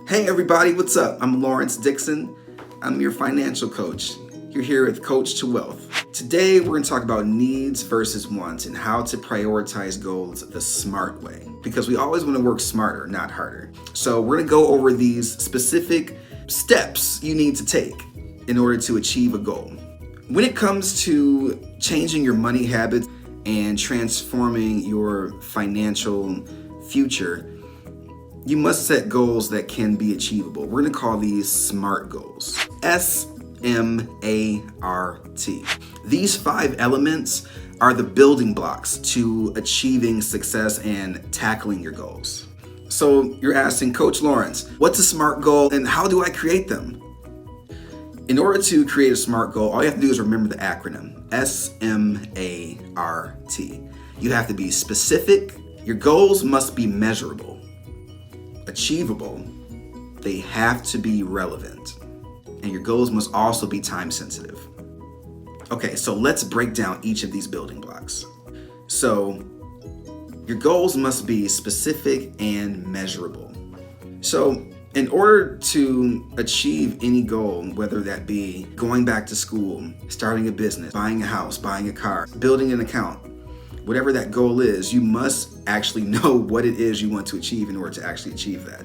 Hey everybody, what's up? I'm Lawrence Dixon. I'm your financial coach. You're here with Coach to Wealth. Today we're going to talk about needs versus wants and how to prioritize goals the smart way. Because we always want to work smarter, not harder. So we're going to go over these specific steps you need to take in order to achieve a goal. When it comes to changing your money habits and transforming your financial future, you must set goals that can be achievable. We're going to call these SMART goals. S.M.A.R.T. These 5 elements are the building blocks to achieving success and tackling your goals. So you're asking, Coach Lawrence, what's a SMART goal and how do I create them? In order to create a SMART goal, all you have to do is remember the acronym, S.M.A.R.T. You have to be specific. Your goals must be measurable, achievable. They have to be relevant. And your goals must also be time sensitive. Okay, so let's break down each of these building blocks. So your goals must be specific and measurable. So in order to achieve any goal, whether that be going back to school, starting a business, buying a house, buying a car, building an account, whatever that goal is, you must actually know what it is you want to achieve in order to actually achieve that.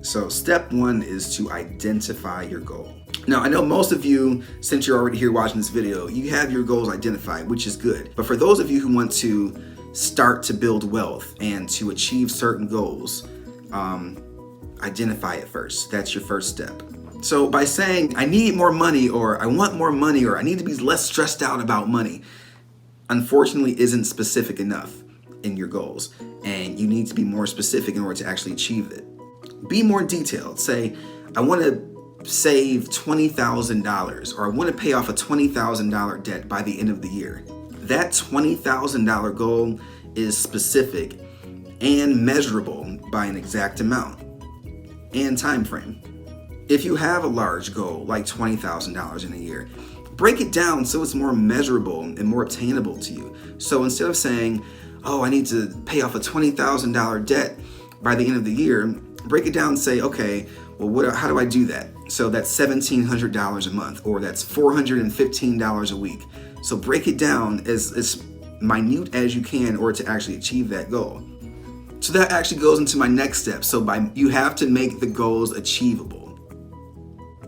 So step 1 is to identify your goal. Now, I know most of you, since you're already here watching this video, you have your goals identified, which is good. But for those of you who want to start to build wealth and to achieve certain goals, identify it first. That's your first step. So by saying, I need more money, or I want more money, or I need to be less stressed out about money, unfortunately isn't specific enough in your goals. And you need to be more specific in order to actually achieve it. Be more detailed. Say, I want to save $20,000, or I want to pay off a $20,000 debt by the end of the year. That $20,000 goal is specific and measurable by an exact amount and time frame. If you have a large goal, like $20,000 in a year, break it down so it's more measurable and more obtainable to you. So instead of saying, oh, I need to pay off a $20,000 debt by the end of the year, break it down and say, okay, well, how do I do that? So that's $1,700 a month, or that's $415 a week. So break it down as minute as you can in order to actually achieve that goal. So that actually goes into my next step. So you have to make the goals achievable.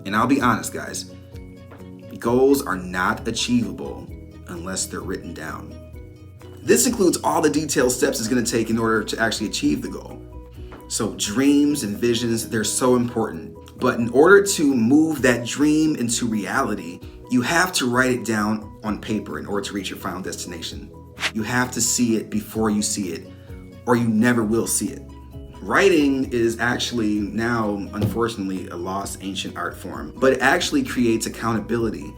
And I'll be honest, guys, goals are not achievable unless they're written down. This includes all the detailed steps it's going to take in order to actually achieve the goal. So dreams and visions, they're so important. But in order to move that dream into reality, you have to write it down on paper in order to reach your final destination. You have to see it before you see it, or you never will see it. Writing is actually now, unfortunately, a lost ancient art form, but it actually creates accountability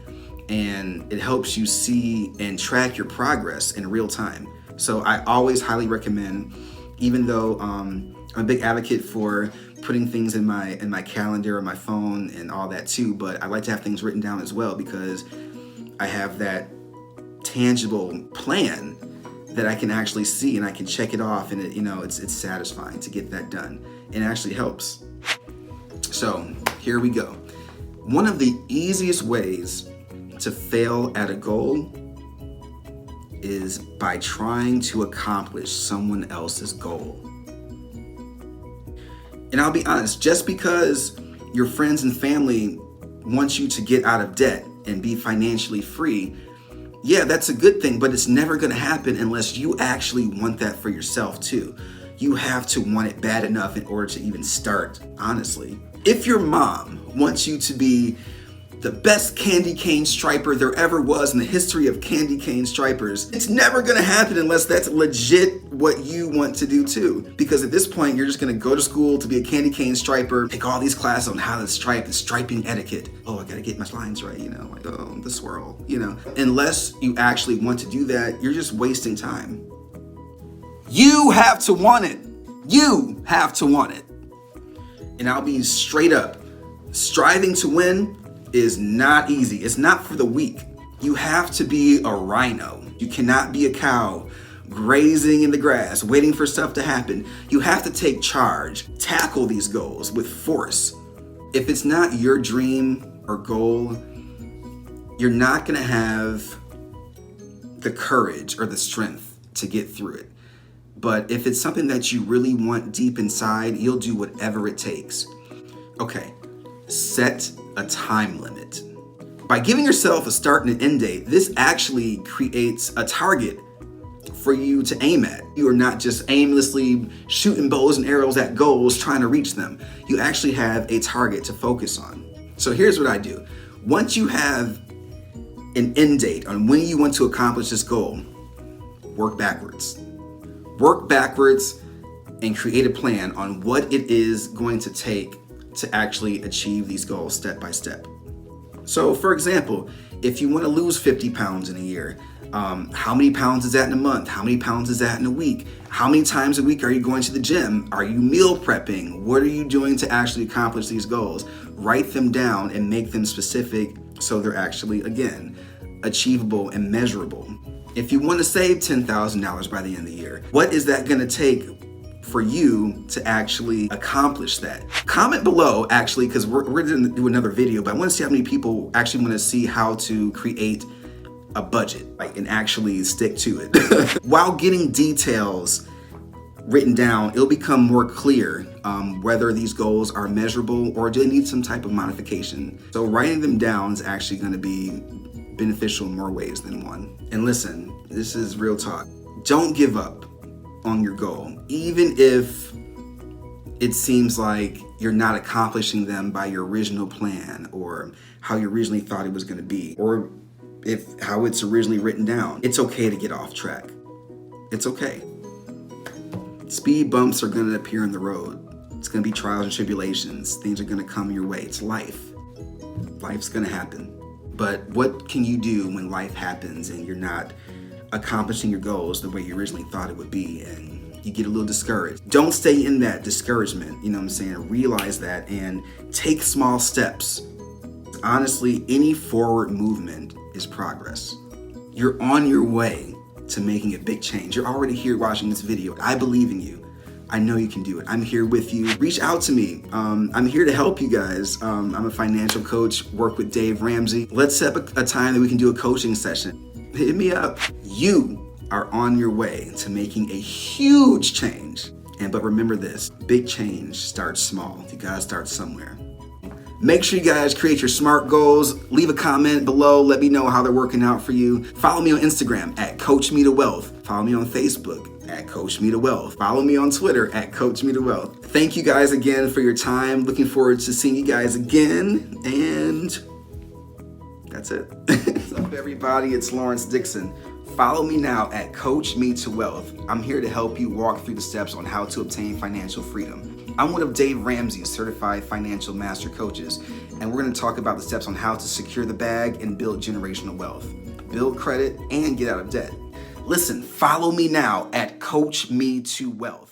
and it helps you see and track your progress in real time. So I always highly recommend, even though I'm a big advocate for putting things in my calendar or my phone and all that too, but I like to have things written down as well because I have that tangible plan that I can actually see and I can check it off, and it's satisfying to get that done. It actually helps. So here we go. One of the easiest ways to fail at a goal is by trying to accomplish someone else's goal. And I'll be honest, just because your friends and family want you to get out of debt and be financially free, yeah, that's a good thing, but it's never going to happen unless you actually want that for yourself too. You have to want it bad enough in order to even start, honestly. If your mom wants you to be the best candy cane striper there ever was in the history of candy cane stripers, it's never gonna happen unless that's legit what you want to do too. Because at this point, you're just gonna go to school to be a candy cane striper, take all these classes on how to stripe and striping etiquette. Oh, I gotta get my lines right, like, oh, the swirl, Unless you actually want to do that, you're just wasting time. You have to want it. You have to want it. And I'll be straight up, striving to win is not easy. It's not for the weak. You have to be a rhino. You cannot be a cow grazing in the grass, waiting for stuff to happen. You have to take charge, tackle these goals with force. If it's not your dream or goal, you're not gonna have the courage or the strength to get through it. But if it's something that you really want deep inside, you'll do whatever it takes. Okay, set a time limit. By giving yourself a start and an end date, this actually creates a target for you to aim at. You are not just aimlessly shooting bows and arrows at goals trying to reach them. You actually have a target to focus on. So here's what I do. Once you have an end date on when you want to accomplish this goal, work backwards. Work backwards and create a plan on what it is going to take to actually achieve these goals step by step. So for example, if you want to lose 50 pounds in a year, how many pounds is that in a month? How many pounds is that in a week? How many times a week are you going to the gym? Are you meal prepping? What are you doing to actually accomplish these goals? Write them down and make them specific so they're actually, again, achievable and measurable. If you want to save $10,000 by the end of the year, what is that going to take for you to actually accomplish that? Comment below, actually, because we're going to do another video, but I want to see how many people actually want to see how to create a budget, and actually stick to it. While getting details written down, it'll become more clear whether these goals are measurable or do they need some type of modification. So writing them down is actually going to be beneficial in more ways than one. And listen, this is real talk. Don't give up on your goal, even if it seems like you're not accomplishing them by your original plan or how you originally thought it was going to be, or if how it's originally written down. It's okay to get off track. It's okay. Speed bumps are going to appear in the road. It's going to be trials and tribulations. Things are going to come your way. It's life. Life's going to happen. But what can you do when life happens and you're not accomplishing your goals the way you originally thought it would be, and you get a little discouraged? Don't stay in that discouragement, you know what I'm saying? Realize that and take small steps. Honestly, any forward movement is progress. You're on your way to making a big change. You're already here watching this video. I believe in you. I know you can do it. I'm here with you. Reach out to me. I'm here to help you guys. I'm a financial coach, work with Dave Ramsey. Let's set up a time that we can do a coaching session. Hit me up. You are on your way to making a huge change. But remember this, big change starts small. You gotta start somewhere. Make sure you guys create your SMART goals. Leave a comment below. Let me know how they're working out for you. Follow me on Instagram at Coach Me to Wealth. Follow me on Facebook at Coach Me to Wealth. Follow me on Twitter at Coach Me to Wealth. Thank you guys again for your time. Looking forward to seeing you guys again. And that's it. What's up, everybody? It's Lawrence Dixon. Follow me now at Coach Me to Wealth. I'm here to help you walk through the steps on how to obtain financial freedom. I'm one of Dave Ramsey's certified financial master coaches, and we're going to talk about the steps on how to secure the bag and build generational wealth, build credit, and get out of debt. Listen, follow me now at Coach Me to Wealth.